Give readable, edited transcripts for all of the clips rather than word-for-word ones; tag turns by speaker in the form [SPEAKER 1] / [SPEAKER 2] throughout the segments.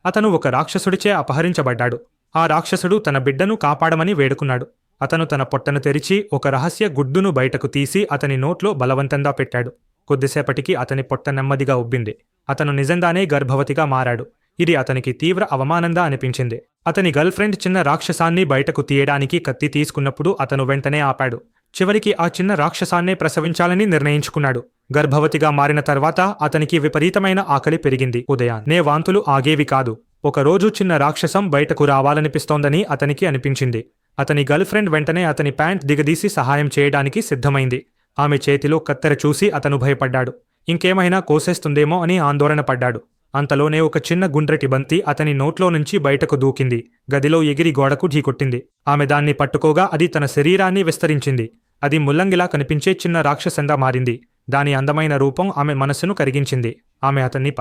[SPEAKER 1] అతను ఒక రాక్షసుడిచే అపహరించబడ్డాడు. ఆ రాక్షసుడు తన బిడ్డను కాపాడమని వేడుకున్నాడు. అతను తన పొట్టను తెరిచి ఒక రహస్య గుడ్డును బయటకు తీసి అతని నోట్లో బలవంతంగా పెట్టాడు. కొద్దిసేపటికి అతని పొట్ట నెమ్మదిగా ఉబ్బింది. అతను నిజంగానే గర్భవతిగా మారాడు. ఇది అతనికి తీవ్ర అవమానంగా అనిపించింది. అతని గర్ల్ ఫ్రెండ్ చిన్న రాక్షసాన్ని బయటకు తీయడానికి కత్తి తీసుకున్నప్పుడు అతను వెంటనే ఆపాడు. చివరికి ఆ చిన్న రాక్షసాన్నే ప్రసవించాలని నిర్ణయించుకున్నాడు. గర్భవతిగా మారిన తర్వాత అతనికి విపరీతమైన ఆకలి పెరిగింది. ఉదయాన్నే వాంతులు ఆగేవి కాదు. ఒకరోజు చిన్న రాక్షసం బయటకు రావాలనిపిస్తోందని అతనికి అనిపించింది. అతని గర్ల్ ఫ్రెండ్ వెంటనే అతని ప్యాంట్ దిగదీసి సహాయం చేయడానికి సిద్ధమైంది. ఆమె చేతిలో కత్తెర చూసి అతను భయపడ్డాడు. ఇంకేమైనా కోసేస్తుందేమో అని ఆందోళన పడ్డాడు. అంతలోనే ఒక చిన్న గుండ్రటి బంతి అతని నోట్లో నుంచి బయటకు దూకింది. గదిలో ఎగిరి గోడకు ఢీకొట్టింది. ఆమె దాన్ని పట్టుకోగా అది తన శరీరాన్ని విస్తరించింది. అది ముల్లంగిలా కనిపించే చిన్న రాక్షసంగా మారింది. దాని అందమైన రూపం ఆమె మనసును కరిగించింది. ఆమె అతన్ని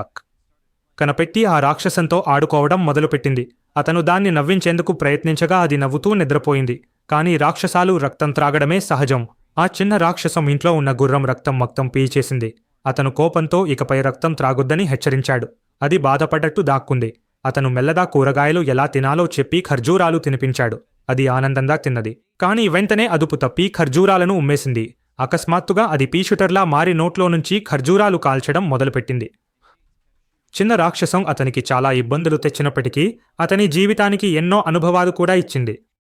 [SPEAKER 1] కనపెట్టి ఆ రాక్షసంతో ఆడుకోవడం మొదలుపెట్టింది. అతను దాన్ని నవ్వించేందుకు ప్రయత్నించగా అది నవ్వుతూ నిద్రపోయింది. కానీ రాక్షసాలు రక్తం త్రాగడమే సహజం. ఆ చిన్న రాక్షసం ఇంట్లో ఉన్న గుర్రం రక్తం మొత్తం పీల్చేసింది. అతను కోపంతో ఇకపై రక్తం త్రాగొద్దని హెచ్చరించాడు. అది బాధపడ్డట్టు దాక్కుంది. అతను మెల్లగా కూరగాయలు ఎలా తినాలో చెప్పి ఖర్జూరాలు తినిపించాడు. అది ఆనందంగా తిన్నది. కానీ వెంటనే అదుపు తప్పి ఖర్జూరాలను ఉమ్మేసింది. అకస్మాత్తుగా అది పీషుటర్లా మారి నోట్లో నుంచి ఖర్జూరాలు కాల్చడం మొదలుపెట్టింది. చిన్న రాక్షసం అతనికి చాలా ఇబ్బందులు తెచ్చినప్పటికీ అతని జీవితానికి ఎన్నో అనుభవాలు కూడా ఇచ్చింది.